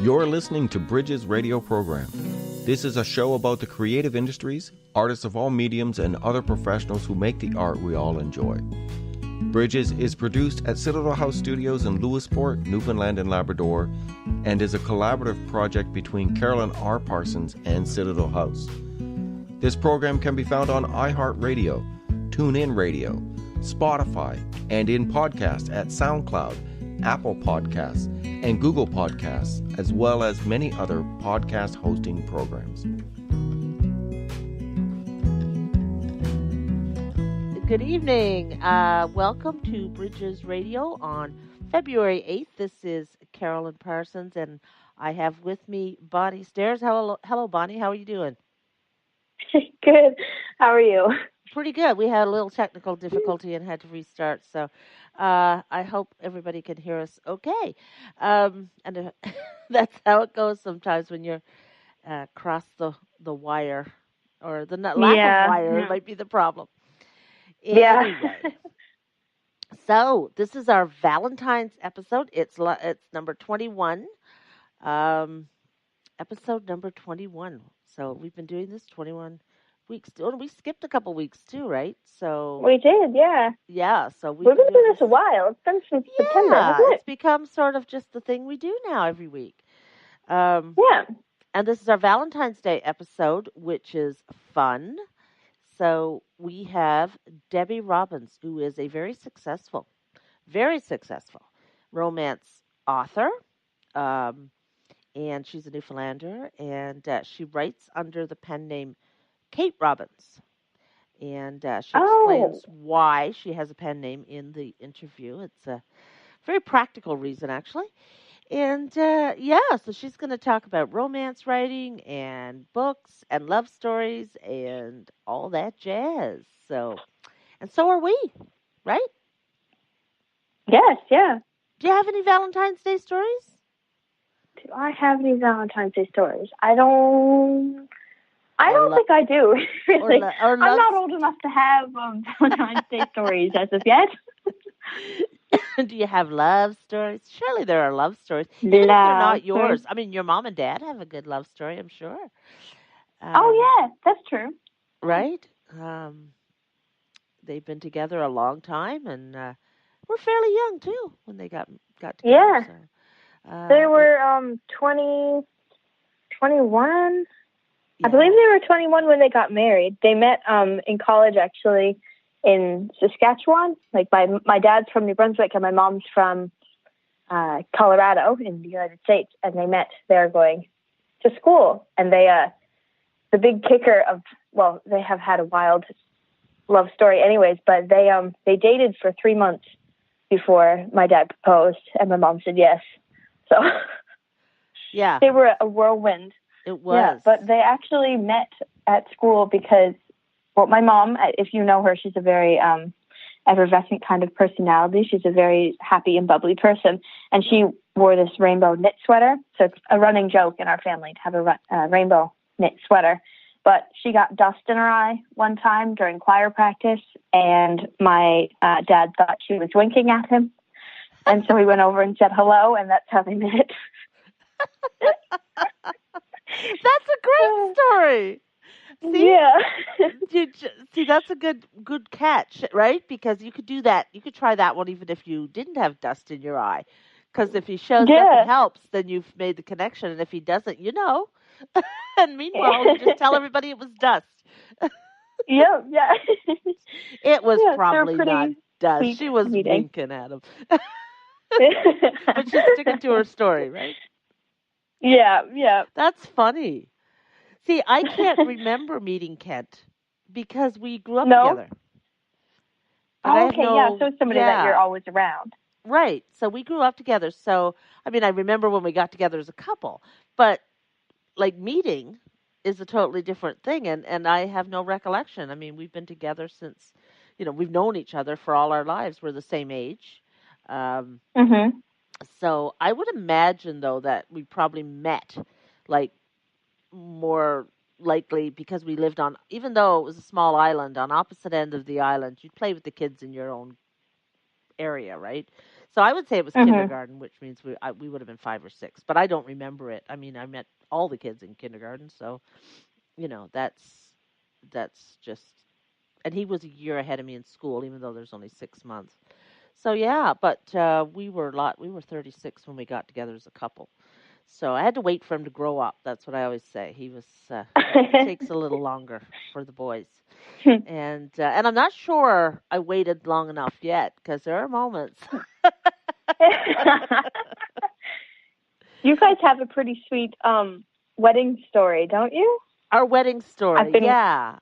You're listening to Bridges Radio Program. This is a show about the creative industries, artists of all mediums, and other professionals who make the art we all enjoy. Bridges is produced at Citadel House Studios in Lewisport, Newfoundland and Labrador, and is a collaborative project between Carolyn R. Parsons and Citadel House. This program can be found on iHeartRadio, TuneIn Radio, Spotify, and in podcast at SoundCloud, Apple Podcasts, and Google Podcasts, as well as many other podcast hosting programs. Good evening. Welcome to Bridges Radio on February 8th. This is Carolyn Parsons, and I have with me Bonny Stairs. Hello, Bonny. How are you doing? Good. How are you? Pretty good. We had a little technical difficulty and had to restart, so I hope everybody can hear us okay. And that's how it goes sometimes when you're across the wire, or the lack of wire might be the problem. Anyway, so this is our Valentine's episode. It's number 21, episode number 21. So we've been doing this 21 weeks. Oh, we skipped a couple weeks too, right? So we did, yeah. Yeah, so we've been doing this a while. It's been since September, hasn't it? It's become sort of just the thing we do now every week. Yeah. And this is our Valentine's Day episode, which is fun. So we have Debbie Robbins, who is a very successful romance author. And she's a Newfoundlander, and she writes under the pen name Kate Robbins. And she explains why she has a pen name in the interview. It's a very practical reason, actually. And, so she's going to talk about romance writing and books and love stories and all that jazz. So are we, right? Yes, yeah. Do you have any Valentine's Day stories? Do I have any Valentine's Day stories? I don't think I do, really. I'm not old enough to have Valentine's Day stories as of yet. Do you have love stories? Surely there are love stories. Even if they're not yours. I mean, your mom and dad have a good love story, I'm sure. Yeah, that's true. Right? They've been together a long time, and were fairly young, too, when they got together. Yeah. So, they were 21. Yeah. I believe they were 21 when they got married. They met in college, actually, in Saskatchewan. Like my dad's from New Brunswick and my mom's from Colorado in the United States, and they met there going to school. And they, the big kicker they have had a wild love story, anyways. But they dated for 3 months before my dad proposed, and my mom said yes. So yeah, they were a whirlwind. It was. Yeah, but they actually met at school because, my mom, if you know her, she's a very effervescent kind of personality. She's a very happy and bubbly person. And she wore this rainbow knit sweater. So it's a running joke in our family to have a rainbow knit sweater. But she got dust in her eye one time during choir practice, and my dad thought she was winking at him. And so he went over and said hello, and that's how they met. That's a great story. See? Yeah. See, that's a good catch, right? Because you could do that. You could try that one even if you didn't have dust in your eye. Because if he shows up and helps, then you've made the connection. And if he doesn't, you know. And meanwhile, you just tell everybody it was dust. Yeah. It was probably not dust. She was winking at him. But she's sticking to her story, right? Yeah. That's funny. See, I can't remember meeting Kent because we grew up together. But so somebody that you're always around. Right. So we grew up together. So, I mean, I remember when we got together as a couple, but like meeting is a totally different thing. And I have no recollection. I mean, we've been together since, we've known each other for all our lives. We're the same age. So I would imagine, though, that we probably met, like, more likely because we lived on, even though it was a small island, on opposite end of the island, you'd play with the kids in your own area, right? So I would say it was Mhm. kindergarten, which means we would have been 5 or 6, but I don't remember it. I mean, I met all the kids in kindergarten, so that's just. And he was a year ahead of me in school, even though there's only 6 months. So yeah, but we were 36 when we got together as a couple. So I had to wait for him to grow up. That's what I always say. It takes a little longer for the boys. And I'm not sure I waited long enough yet, because there are moments. You guys have a pretty sweet wedding story, don't you? Our wedding story, yeah.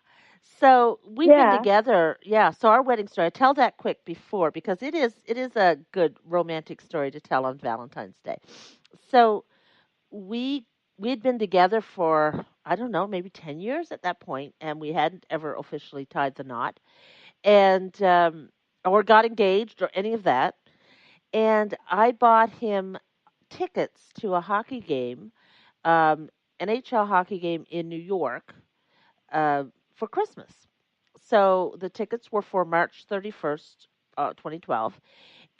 So we've been together, yeah. So our wedding story, I tell that quick before, because it is a good romantic story to tell on Valentine's Day. So we had been together for, I don't know, maybe 10 years at that point, and we hadn't ever officially tied the knot, and or got engaged or any of that. And I bought him tickets to a hockey game, um, NHL hockey game in New York, uh, for Christmas. So the tickets were for March 31st, 2012.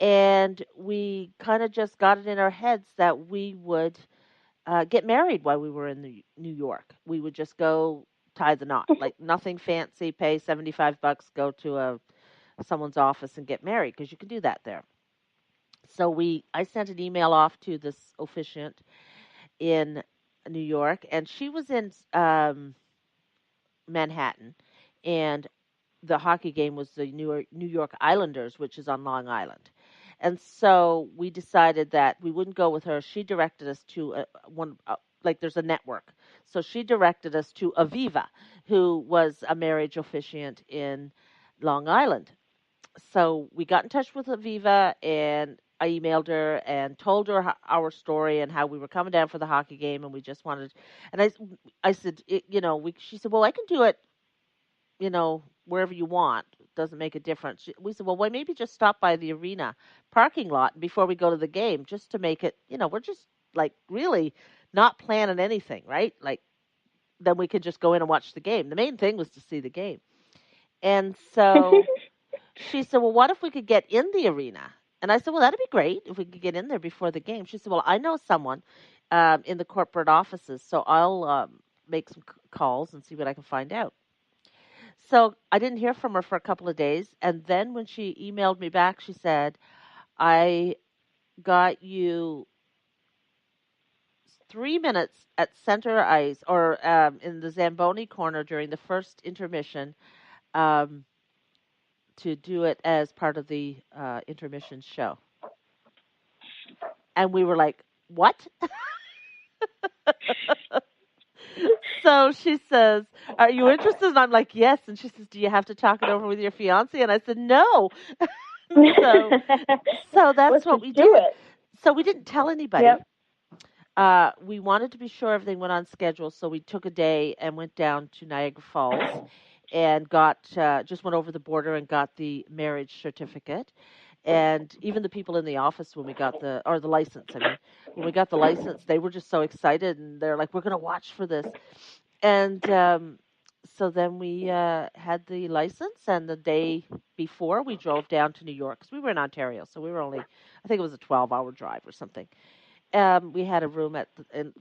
And we kind of just got it in our heads that we would get married while we were in New York. We would just go tie the knot, like nothing fancy, pay $75, go to someone's office and get married, because you can do that there. So I sent an email off to this officiant in New York, and she was in Manhattan, and the hockey game was the New York Islanders, which is on Long Island. And so we decided that we wouldn't go with her. She directed us to like there's a network. So she directed us to Aviva, who was a marriage officiant in Long Island. So we got in touch with Aviva, and I emailed her and told her our story and how we were coming down for the hockey game, and we just wanted. And I said, she said, well, I can do it, wherever you want. It doesn't make a difference. We said, well, why maybe just stop by the arena parking lot before we go to the game, just to make it, we're just like really not planning anything, right? Like, then we could just go in and watch the game. The main thing was to see the game. And so she said, well, what if we could get in the arena? And I said, well, that'd be great if we could get in there before the game. She said, well, I know someone in the corporate offices, so I'll make some calls and see what I can find out. So I didn't hear from her for a couple of days. And then when she emailed me back, she said, I got you 3 minutes at center ice, or in the Zamboni corner during the first intermission, um, to do it as part of the intermission show. And we were like, what? So she says, are you interested? And I'm like, yes. And she says, do you have to talk it over with your fiance? And I said, no. so that's what we did. So we didn't tell anybody. Yep. We wanted to be sure everything went on schedule, so we took a day and went down to Niagara Falls and just went over the border and got the marriage certificate. And even the people in the office, when we got the license, when we got the license, they were just so excited, and they're like, we're going to watch for this. And so then we had the license, and the day before we drove down to New York, because we were in Ontario, so we were only, I think it was a 12-hour drive or something. We had a room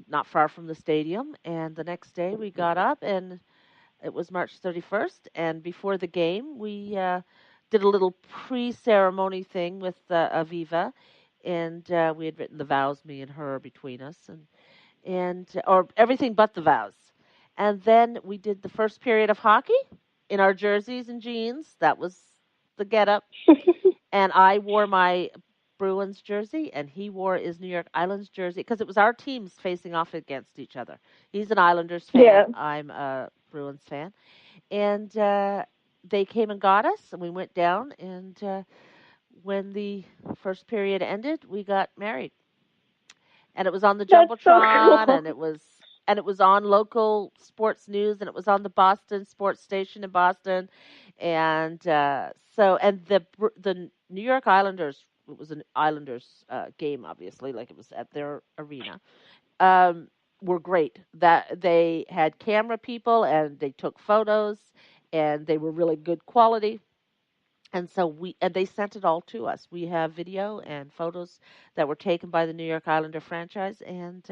not far from the stadium, and the next day we got up, and it was March 31st, and before the game, we did a little pre-ceremony thing with Aviva, and we had written the vows, me and her, between us, or everything but the vows. And then we did the first period of hockey in our jerseys and jeans. That was the getup. And I wore my Bruins jersey, and he wore his New York Islanders jersey, because it was our teams facing off against each other. He's an Islanders fan. Yeah. I'm a Bruins fan. And they came and got us, and we went down, and when the first period ended, we got married. And it was on the Jumbotron, so cool. and it was on local sports news, and it was on the Boston sports station in Boston. And the New York Islanders, it was an Islanders game, obviously, like it was at their arena, were great. That they had camera people, and they took photos, and they were really good quality. And so they sent it all to us. We have video and photos that were taken by the New York Islander franchise, and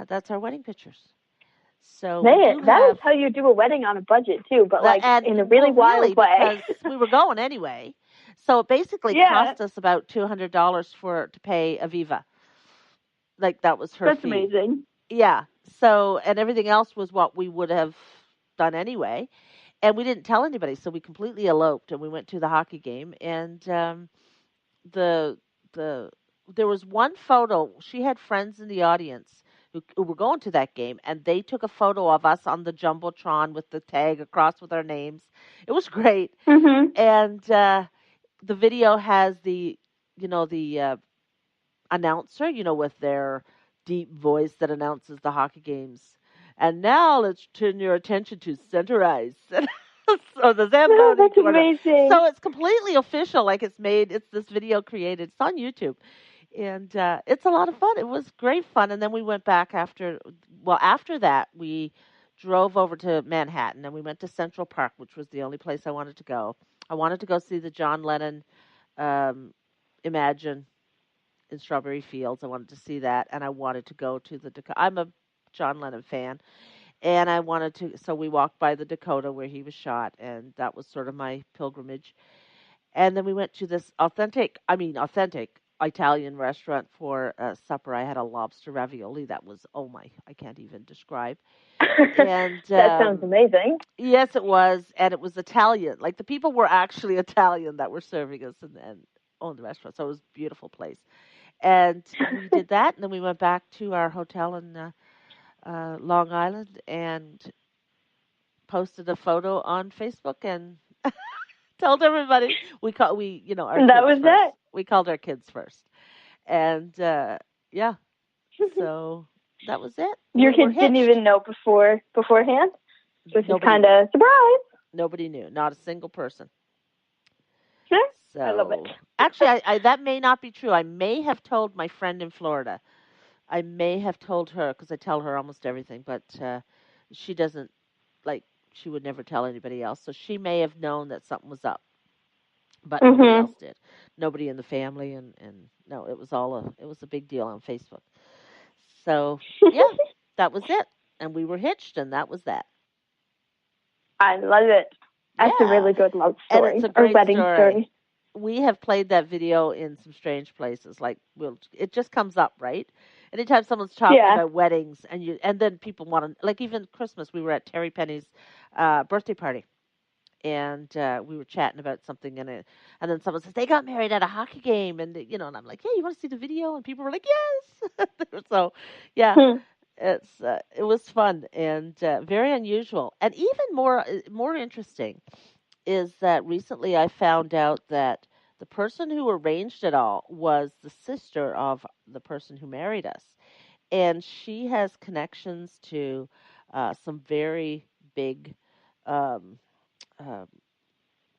that's our wedding pictures. So we do That have is how you do a wedding on a budget too, but that, like and in a really wild way. because we were going anyway. So it basically Yeah, cost us about $200 to pay Aviva. Like that was her that's fee. amazing. Yeah. So and everything else was what we would have done anyway. And we didn't tell anybody, so we completely eloped and we went to the hockey game. And the the there was one photo. She had friends in the audience who were going to that game, and they took a photo of us on the jumbotron with the tag across with our names. It was great. Mhm. And the video has the announcer, with their deep voice that announces the hockey games. And now let's turn your attention to center ice. So the Oh, Zamboni that's corner. amazing. So it's completely official. Like it's this video created. It's on YouTube. And it's a lot of fun. It was great fun. And then we went back after that, we drove over to Manhattan and we went to Central Park, which was the only place I wanted to go. I wanted to go see the John Lennon Imagine in Strawberry Fields. I wanted to see that, and I wanted to go to the Dakota. I'm a John Lennon fan, and I wanted to. So we walked by the Dakota where he was shot, and that was sort of my pilgrimage. And then we went to this authentic Italian restaurant for supper. I had a lobster ravioli that was, oh my, I can't even describe. And that sounds amazing. yes, it was, and it was Italian. Like the people were actually Italian that were serving us and owned the restaurant. So it was a beautiful place. And we did that, and then we went back to our hotel in Long Island and posted a photo on Facebook and told everybody our And that kids was first. it. We called our kids first, and yeah, so that was it. Your kids didn't even know beforehand. This is kind of surprise. Nobody knew, not a single person. Sure. So I love it. actually, I that may not be true. I may have told my friend in Florida. I may have told her because I tell her almost everything, but she doesn't she would never tell anybody else. So she may have known that something was up, but nobody else did. Nobody in the family, and no, it was a big deal on Facebook. So yeah, that was it, and we were hitched, and that was that. I love it. That's a really good love story. And it's a great wedding story. We have played that video in some strange places. Like it just comes up, right? Anytime someone's talking about weddings, and then people want to, like even Christmas, we were at Terry Penny's birthday party, and we were chatting about something, and then someone says they got married at a hockey game, and and I'm like, hey, you want to see the video? And people were like, yes. So yeah. It was fun and very unusual, and even more interesting is that recently I found out that the person who arranged it all was the sister of the person who married us, and she has connections to some very big um,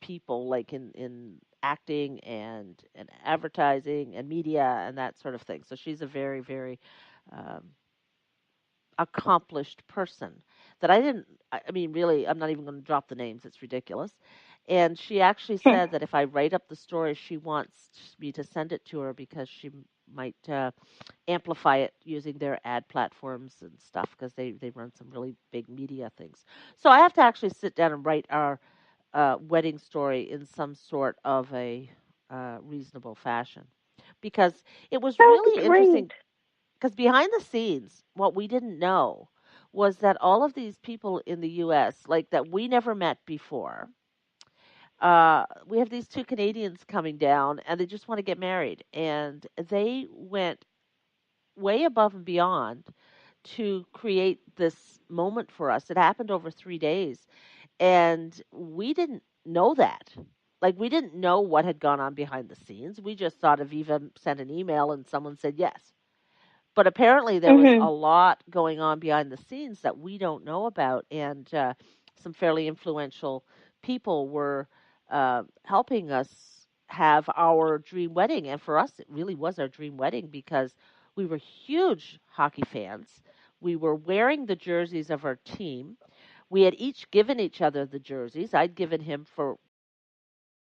people, like in acting and advertising and media and that sort of thing. So she's a very, very um, accomplished person that I mean, really, I'm not even going to drop the names. It's ridiculous. And she actually said that if I write up the story, she wants me to send it to her because she might amplify it using their ad platforms and stuff because they run some really big media things. So I have to actually sit down and write our wedding story in some sort of a reasonable fashion because it was really interesting. Because behind the scenes, what we didn't know was that all of these people in the U.S., like that we never met before, we have these two Canadians coming down and they just want to get married. And they went way above and beyond to create this moment for us. It happened over 3 days. And we didn't know that. Like, we didn't know what had gone on behind the scenes. We just thought Aviva sent an email and someone said yes. But apparently there was a lot going on behind the scenes that we don't know about, and some fairly influential people were helping us have our dream wedding. And for us, it really was our dream wedding because we were huge hockey fans. We were wearing the jerseys of our team. We had each given each other the jerseys. I'd given him for